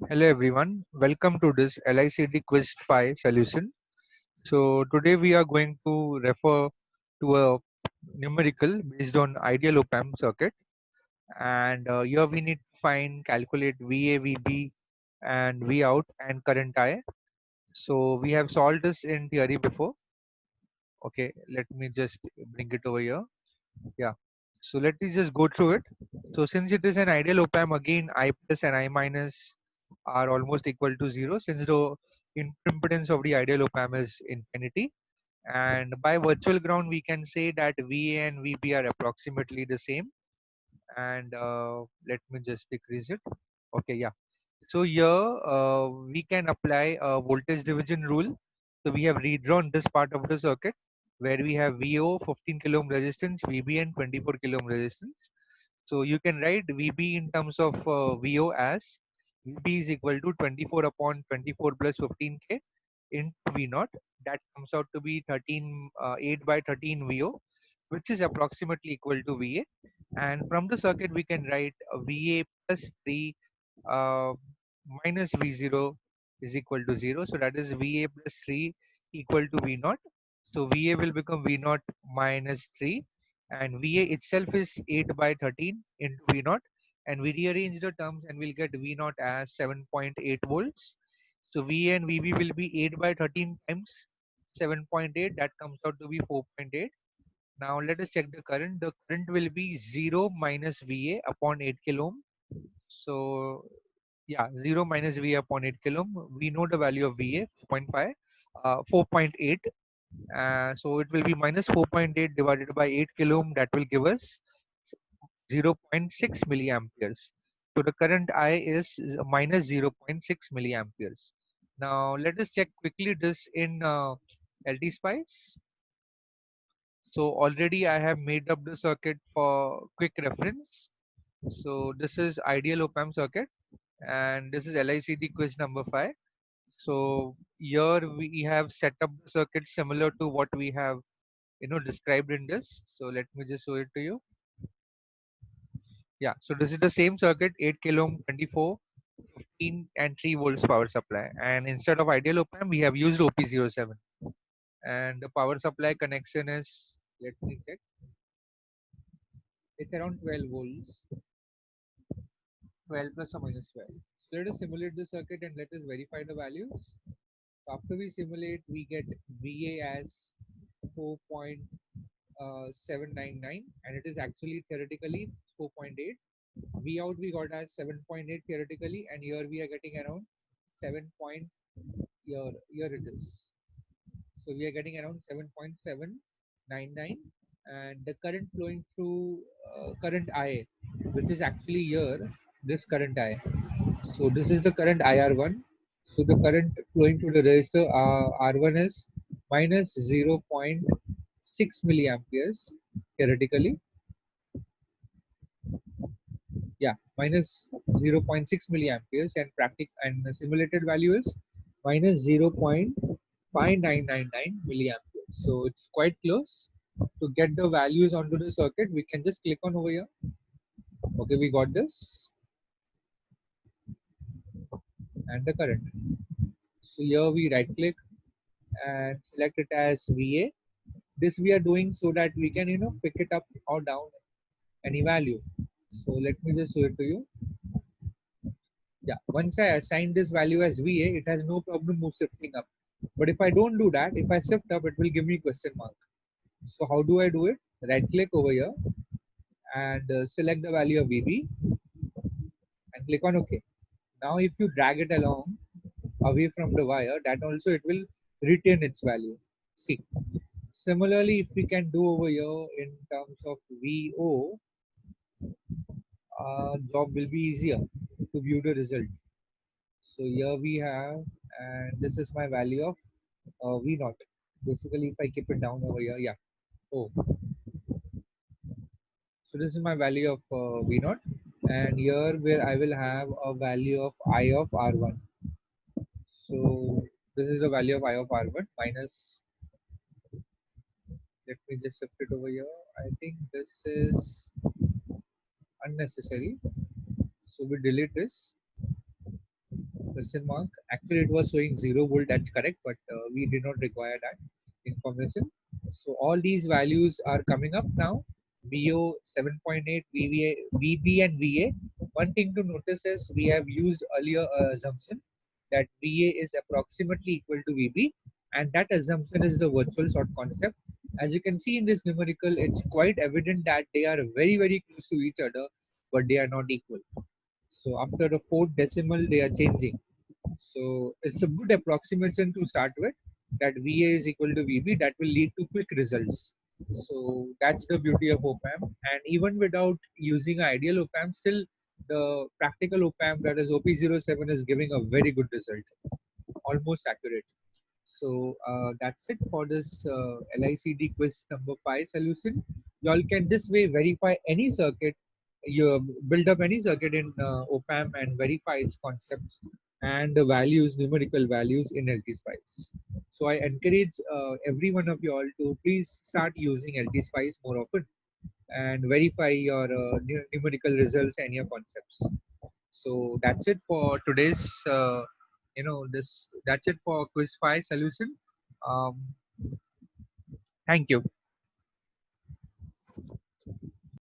Hello everyone, welcome to this LICD Quiz 5 solution. So today we are going to refer to a numerical based on ideal op-amp circuit, and here we need to calculate VA, VB and V out and current I. So we have solved this in theory before. Okay, let me just bring it over here. Yeah. So let me just go through it. So since it is an ideal op-amp, again I plus and I minus are almost equal to 0 since the input impedance of the ideal op-amp is infinity. And by virtual ground, we can say that VA and VB are approximately the same. And let me just decrease it. Okay, yeah. So here we can apply a voltage division rule. So we have redrawn this part of the circuit where we have VO 15 kilo ohm resistance, VB and 24 kilo ohm resistance. So you can write VB in terms of VO as VB is equal to 24 upon 24 plus 15K into V naught. That comes out to be 8 by 13 VO, which is approximately equal to VA. And from the circuit, we can write VA plus 3 uh, minus V0 is equal to 0. So that is VA plus 3 equal to V naught. So VA will become V naught minus 3, and VA itself is 8 by 13 into V naught, and we rearrange the terms and we'll get V naught as 7.8 volts. So VA and VB will be 8 by 13 times 7.8, that comes out to be 4.8. Now let us check the current. The current will be 0 minus VA upon 8 kilo ohm. So yeah, 0 minus VA upon 8 kilo ohm. We know the value of VA 4.5, 4.8. So it will be minus 4.8 divided by 8 kilo ohm. That will give us 0.6 milliamperes. So the current I is minus 0.6 milliamperes. Now let us check quickly this in LT Spice. So already I have made up the circuit for quick reference. So this is ideal op-amp circuit, and this is LICD quiz number 5. So here we have set up the circuit similar to what we have described in this. So let me just show it to you. Yeah, so this is the same circuit, 8 kilo ohm, 24, 15 and 3 volts power supply, and instead of ideal op-amp we have used OP07, and the power supply connection is, let me check, it's around 12 volts, 12 plus or minus 12. So let us simulate the circuit and let us verify the values. So after we simulate, we get VA as 4.799, and it is actually theoretically 4.8. V out we got as 7.8 theoretically, and here we are getting around 7. Here it is. So we are getting around 7.799, and the current flowing through current I, which is actually here, this current I. So this is the current IR1. So the current flowing through the resistor R1 is minus 0.6 milliamperes theoretically. Yeah, minus 0.6 milliamperes, and the simulated value is minus 0.5999 milliamperes. So it's quite close. To get the values onto the circuit, we can just click on over here. Okay, we got this and the current. So here we right click and select it as VA. This we are doing so that we can pick it up or down any value. So let me just show it to you. Yeah, once I assign this value as VA, it has no problem move shifting up. But if I don't do that, if I shift up, it will give me question mark. So how do I do it? Right click over here and select the value of VB and click on OK. Now if you drag it along away from the wire, that also it will retain its value. See, similarly, if we can do over here in terms of VO, job will be easier to view the result. So here we have, and this is my value of V naught. Basically, if I keep it down over here, yeah. Oh, so this is my value of V naught, and here where I will have a value of I of R1. So this is the value of I of R1 minus. Let me just shift it over here. I think this is unnecessary. So we delete this. question mark. Actually, it was showing 0 volt. That's correct, but we did not require that information. So all these values are coming up now. VO 7.8, VVA, VB and VA. One thing to notice is we have used earlier assumption that VA is approximately equal to VB, and that assumption is the virtual sort concept. As you can see in this numerical, it's quite evident that they are very, very close to each other, but they are not equal. So after the fourth decimal, they are changing. So it's a good approximation to start with, that VA is equal to VB. That will lead to quick results. So that's the beauty of op-amp. And even without using ideal op-amp, still the practical op-amp, that is OP07, is giving a very good result, almost accurate. So that's it for this LICD quiz number 5 solution. You all can this way verify any circuit. You build up any circuit in op-amp and verify its concepts and the values, numerical values in LT-Spice. So I encourage every one of you all to please start using LT-Spice more often and verify your numerical results and your concepts. So that's it for today's that's it for quiz 5 solution. um, Thank you.